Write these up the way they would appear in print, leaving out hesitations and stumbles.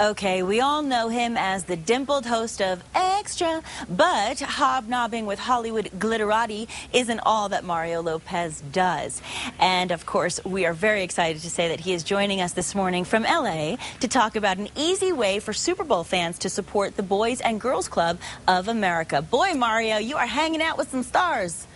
Okay, we all know him as the dimpled host of Extra, but hobnobbing with Hollywood glitterati isn't all that Mario Lopez does. And of course, we are very excited to say that he is joining us this morning from LA to talk about an easy way for Super Bowl fans to support the Boys and Girls Club of America. Boy, Mario, you are hanging out with some stars.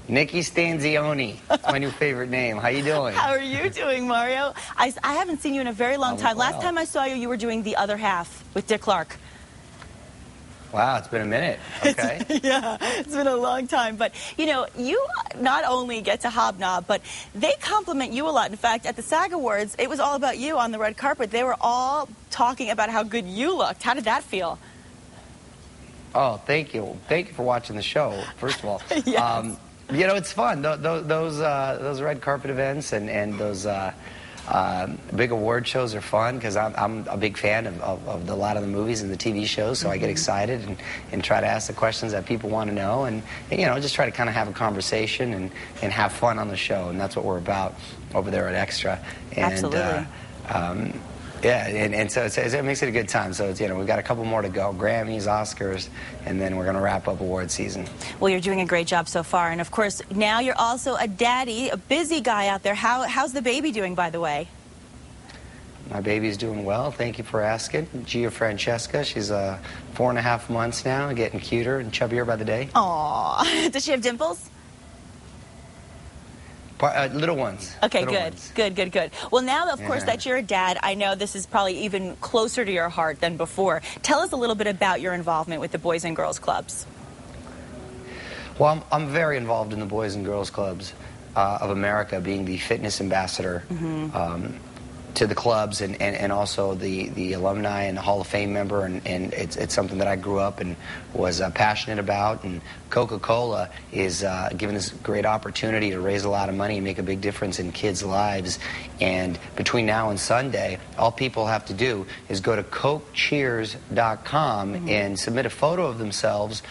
Nikki Stanzioni. That's my new favorite name. How you doing? How are you doing, Mario? I haven't seen you in a very long time. Well. Last time I saw you, you were doing The Other Half with Dick Clark. Wow, it's been a minute. Okay. Yeah, it's been a long time. But, you know, you not only get to hobnob, but they compliment you a lot. In fact, at the SAG Awards, it was all about you on the red carpet. They were all talking about how good you looked. How did that feel? Oh, thank you. Thank you for watching the show, first of all. Yes. You know, it's fun. Those red carpet events and those big award shows are fun because I'm a big fan of a lot of the movies and the TV shows, so I get excited and try to ask the questions that people want to know and you know, just try to kind of have a conversation and have fun on the show, and that's what we're about over there at Extra. And, absolutely. Yeah, and so it makes it a good time. So, you know, we've got a couple more to go, Grammys, Oscars, and then we're going to wrap up award season. Well, you're doing a great job so far. And, of course, now you're also a daddy, a busy guy out there. How's the baby doing, by the way? My baby's doing well. Thank you for asking. Gia Francesca, she's 4.5 months now, getting cuter and chubbier by the day. Aw. Does she have dimples? Little ones. Okay, little good. ones. Good. Well, now, of course, that you're a dad, I know this is probably even closer to your heart than before. Tell us a little bit about your involvement with the Boys and Girls Clubs. Well, I'm very involved in the Boys and Girls Clubs of America, being the fitness ambassador to the clubs and also the alumni and the Hall of Fame member, and it's something that I grew up and was passionate about. And Coca-Cola is giving this great opportunity to raise a lot of money and make a big difference in kids' lives. And between now and Sunday, all people have to do is go to CokeCheers.com and submit a photo of themselves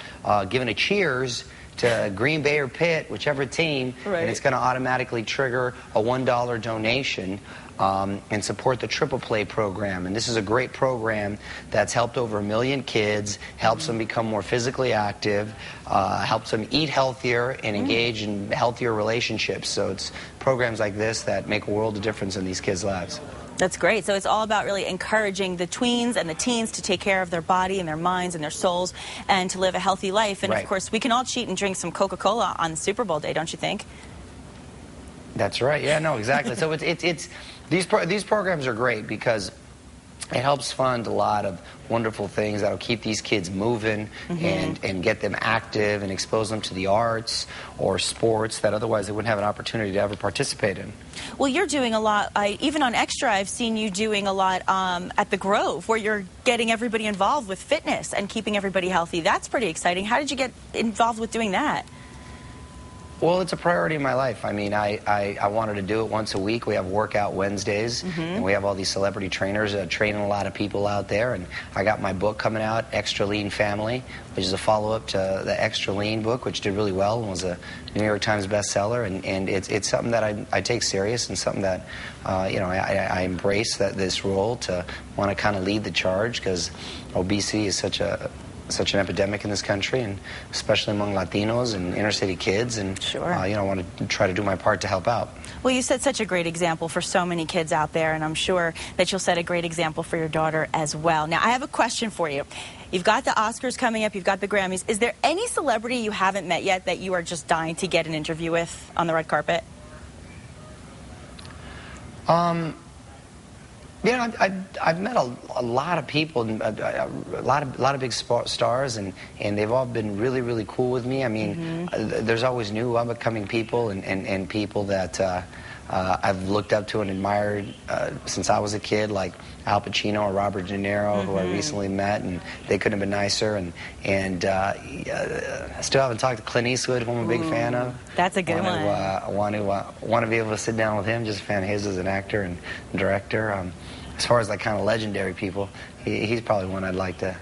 giving a cheers to Green Bay or Pitt, whichever team, and it's going to automatically trigger a $1 donation and support the Triple Play program. And this is a great program that's helped over 1 million kids, helps them become more physically active, helps them eat healthier and engage in healthier relationships. So it's programs like this that make a world of difference in these kids' lives. That's great. So it's all about really encouraging the tweens and the teens to take care of their body and their minds and their souls and to live a healthy life. And, of course, we can all cheat and drink some Coca-Cola on the Super Bowl day, don't you think? That's right. Yeah, no, exactly. So these programs are great because it helps fund a lot of wonderful things that'll keep these kids moving and get them active and expose them to the arts or sports that otherwise they wouldn't have an opportunity to ever participate in. Well, you're doing a lot, even on Extra, I've seen you doing a lot at the Grove, where you're getting everybody involved with fitness and keeping everybody healthy. That's pretty exciting. How did you get involved with doing that? Well, it's a priority in my life. I mean, I wanted to do it once a week. We have Workout Wednesdays, and we have all these celebrity trainers training a lot of people out there. And I got my book coming out, Extra Lean Family, which is a follow-up to the Extra Lean book, which did really well and was a New York Times bestseller. And it's something that I take serious and something that, you know, I embrace this role to want to kind of lead the charge because obesity is such an epidemic in this country, and especially among Latinos and inner city kids, and you know, I want to try to do my part to help out. Well, you set such a great example for so many kids out there, and I'm sure that you'll set a great example for your daughter as well. Now, I have a question for you. You've got the Oscars coming up, you've got the Grammys. Is there any celebrity you haven't met yet that you are just dying to get an interview with on the red carpet? You know, I've met a lot of people, a lot of big stars, and they've all been really, really cool with me. I mean, there's always new up-and-coming people and people that I've looked up to and admired since I was a kid, like Al Pacino or Robert De Niro, who I recently met, and they couldn't have been nicer. And I still haven't talked to Clint Eastwood, who I'm a big fan of. That's a good one. I want to be able to sit down with him. Just a fan of his as an actor and director. As far as like kind of legendary people, he's probably one I'd like to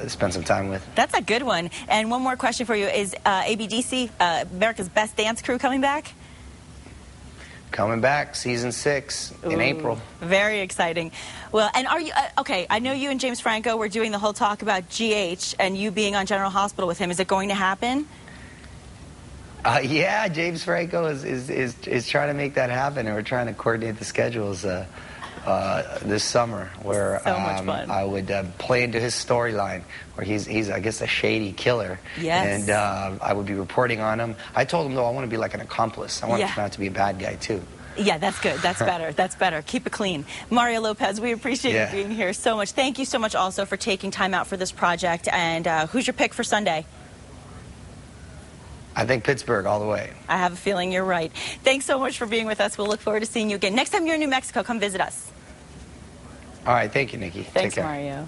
spend some time with. That's a good one. And one more question for you: is ABDC, America's Best Dance Crew, coming back? coming back, season 6 in April. Very exciting. Well, and are you, okay, I know you and James Franco were doing the whole talk about GH and you being on General Hospital with him. Is it going to happen? Yeah, James Franco is trying to make that happen, and we're trying to coordinate the schedules this summer, where so much fun. I would play into his storyline, where he's I guess a shady killer. Yes. And I would be reporting on him. I told him, though, I want to be like an accomplice. I want to come out to be a bad guy too. Yeah, that's good. That's better. That's better. Keep it clean. Mario Lopez, we appreciate you being here so much. Thank you so much also for taking time out for this project. And who's your pick for Sunday? I think Pittsburgh all the way. I have a feeling you're right. Thanks so much for being with us. We'll look forward to seeing you again. Next time you're in New Mexico, come visit us. All right. Thank you, Nikki. Thanks, Take care. Mario.